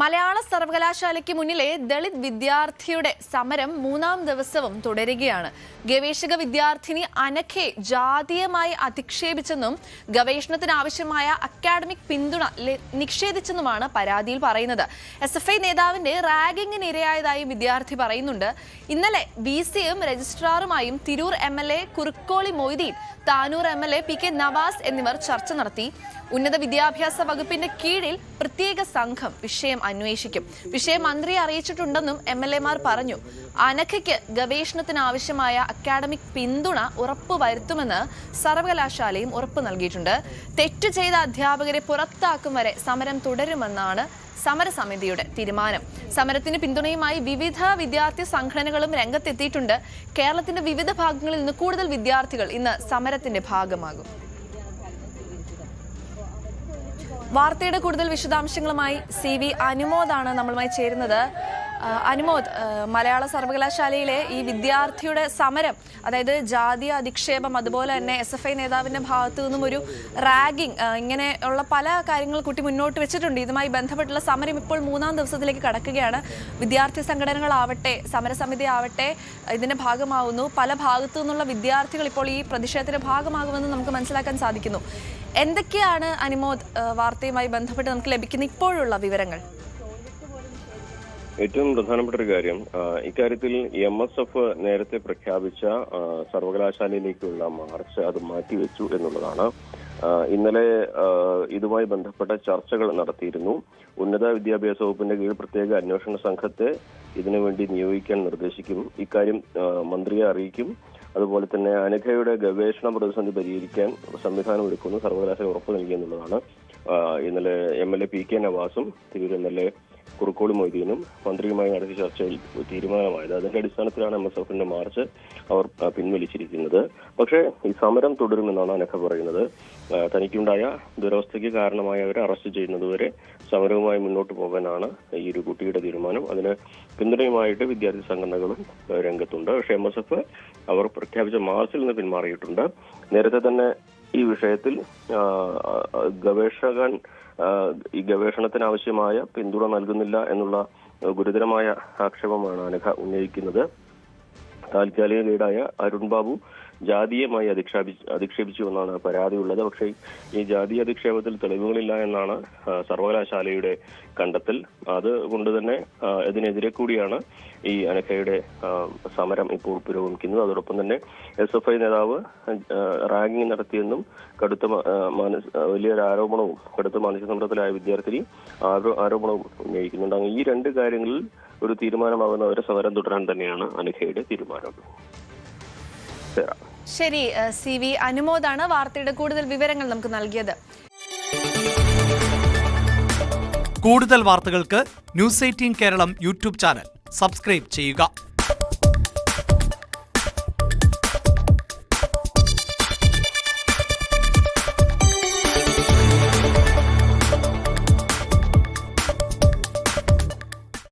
മലയാള സർവകലാശാലയ്ക്ക് മുന്നിലെ ദളിത് വിദ്യാർത്ഥിയുടെ സമരം മൂന്നാം ദിവസവും തുടരുകയാണ്. ഗവേഷക വിദ്യാർത്ഥിനി അനഘയെ ജാതീയമായി അധിക്ഷേപിച്ചെന്നും ഗവേഷണത്തിനാവശ്യമായ അക്കാഡമിക് പിന്തുണ നിഷേധിച്ചെന്നുമാണ് പരാതിയിൽ പറയുന്നത്. SFI നേതാവിന്റെ റാഗിങ്ങിന് ഇരയായതായി വിദ്യാർത്ഥി പറയുന്നുണ്ട്. ഇന്നലെ VCയും രജിസ്ട്രാറുമായും Tirur MLA Kurukkoli Moideen, Tanur MLA PK Nawaz എന്നിവർ ചർച്ച നടത്തി. ഉന്നത വിദ്യാഭ്യാസ വകുപ്പിന്റെ കീഴിൽ പ്രത്യേക സംഘം വിഷയം അന്വേഷിക്കും. വിഷയം മന്ത്രിയെ അറിയിച്ചിട്ടുണ്ടെന്നും MLAമാർ പറഞ്ഞു. അനഘയ്ക്ക് ഗവേഷണത്തിനാവശ്യമായ അക്കാഡമിക് പിന്തുണ ഉറപ്പുവരുത്തുമെന്ന് സർവകലാശാലയും ഉറപ്പു നൽകിയിട്ടുണ്ട്. തെറ്റ് ചെയ്ത അധ്യാപകരെ പുറത്താക്കും വരെ സമരം തുടരുമെന്നാണ് സമരസമിതിയുടെ തീരുമാനം. സമരത്തിന് പിന്തുണയുമായി വിവിധ വിദ്യാർത്ഥി സംഘടനകളും രംഗത്തെത്തിയിട്ടുണ്ട്. കേരളത്തിന്റെ വിവിധ ഭാഗങ്ങളിൽ നിന്ന് കൂടുതൽ വിദ്യാർത്ഥികൾ ഇന്ന് സമരത്തിന്റെ ഭാഗമാകും. വാർത്തയുടെ കൂടുതൽ വിശദാംശങ്ങളുമായി CV അനുമോദാണ് നമ്മളുമായി ചേരുന്നത്. അനുമോദ്, മലയാള സർവകലാശാലയിലെ ഈ വിദ്യാർത്ഥിയുടെ സമരം, അതായത് ജാതീയ അധിക്ഷേപം, അതുപോലെ തന്നെ SFI നേതാവിന്റെ ഭാഗത്തു നിന്നും ഒരു റാഗിംഗ്, ഇങ്ങനെയുള്ള പല കാര്യങ്ങൾ കുട്ടി മുന്നോട്ട് വെച്ചിട്ടുണ്ട്. ഇതുമായി ബന്ധപ്പെട്ടുള്ള സമരം ഇപ്പോൾ മൂന്നാം ദിവസത്തിലേക്ക് കടക്കുകയാണ്. വിദ്യാർത്ഥി സംഘടനകളാവട്ടെ, സമരസമിതി ആവട്ടെ ഇതിന്റെ ഭാഗമാവുന്നു. പല ഭാഗത്തു നിന്നുള്ള വിദ്യാർത്ഥികൾ ഇപ്പോൾ ഈ പ്രതിഷേധത്തിന്റെ ഭാഗമാകുമെന്ന് നമുക്ക് മനസ്സിലാക്കാൻ സാധിക്കുന്നു. എന്തൊക്കെയാണ് അനുമോദ് വാർത്തയുമായി ബന്ധപ്പെട്ട് നമുക്ക് ലഭിക്കുന്ന ഇപ്പോഴുള്ള വിവരങ്ങൾ? ഏറ്റവും പ്രധാനപ്പെട്ട ഒരു കാര്യം, ഇക്കാര്യത്തിൽ MSF നേരത്തെ പ്രഖ്യാപിച്ച സർവകലാശാലയിലേക്കുള്ള മാർച്ച് അത് മാറ്റിവെച്ചു എന്നുള്ളതാണ്. ഇന്നലെ ഇതുമായി ബന്ധപ്പെട്ട ചർച്ചകൾ നടത്തിയിരുന്നു. ഉന്നത വിദ്യാഭ്യാസ വകുപ്പിന്റെ കീഴിൽ പ്രത്യേക അന്വേഷണ സംഘത്തെ ഇതിനുവേണ്ടി നിയോഗിക്കാൻ നിർദ്ദേശിക്കും. ഇക്കാര്യം മന്ത്രിയെ അറിയിക്കും. അതുപോലെ തന്നെ അനഘയുടെ ഗവേഷണ പ്രതിസന്ധി പരിഹരിക്കാൻ സംവിധാനം ഒരുക്കുന്നു സർവകലാശാല ഉറപ്പു നൽകിയെന്നുള്ളതാണ്. ഇന്നലെ MLA PK നവാസും Tirur MLA Kurukkoli മൊയ്തീനും മന്ത്രിയുമായി നടത്തിയ ചർച്ചയിൽ തീരുമാനമായത്. അതിന്റെ അടിസ്ഥാനത്തിലാണ് MSFന്റെ മാർച്ച് അവർ പിൻവലിച്ചിരിക്കുന്നത്. പക്ഷേ ഈ സമരം തുടരുമെന്നാണ് അനഘ പറയുന്നത്. തനിക്കുണ്ടായ ദുരവസ്ഥയ്ക്ക് കാരണമായവരെ അറസ്റ്റ് ചെയ്യുന്നതുവരെ സമരവുമായി മുന്നോട്ട് പോകാനാണ് ഈ ഒരു കുട്ടിയുടെ തീരുമാനം. അതിന് പിന്തുണയുമായിട്ട് വിദ്യാർത്ഥി സംഘടനകളും രംഗത്തുണ്ട്. പക്ഷേ MSF അവർ പ്രഖ്യാപിച്ച മാർച്ചിൽ നിന്ന് പിന്മാറിയിട്ടുണ്ട്. നേരത്തെ തന്നെ ഈ വിഷയത്തിൽ ഈ ഗവേഷണത്തിനാവശ്യമായ പിന്തുണ നൽകുന്നില്ല എന്നുള്ള ഗുരുതരമായ ആക്ഷേപമാണ് അനഘ ഉന്നയിക്കുന്നത്. താൽക്കാലിക ലീഡായ അരുൺ ബാബു ജാതീയമായി അധിക്ഷേപിച്ചു എന്നാണ് പരാതിയുള്ളത്. പക്ഷേ ഈ ജാതീയ അധിക്ഷേപത്തിൽ തെളിവുകളില്ല എന്നാണ് സർവകലാശാലയുടെ കണ്ടെത്തൽ. അതുകൊണ്ട് തന്നെ ഇതിനെതിരെ കൂടിയാണ് ഈ അനഘയുടെ സമരം ഇപ്പോൾ പുരോഗമിക്കുന്നത്. അതോടൊപ്പം തന്നെ SFI നേതാവ് റാഗിംഗ് നടത്തിയെന്നും വലിയൊരു ആരോപണവും കടുത്ത മാനസിക സമ്മർദ്ദത്തിലായ വിദ്യാർത്ഥിനി ആരോപണവും ഉന്നയിക്കുന്നുണ്ട്. അങ്ങനെ ഈ രണ്ട് കാര്യങ്ങളിൽ ഒരു തീരുമാനമാകുന്നവരെ സമരം തുടരാൻ തന്നെയാണ് അനഘയുടെ തീരുമാനം. ശരി, CV അനുമോദാണ് വാർത്തയുടെ കൂടുതൽ വിവരങ്ങൾ നമുക്ക് നൽകിയത്. കൂടുതൽ വാർത്തകൾക്ക് News 18 Keralam YouTube channel subscribe ചെയ്യുക.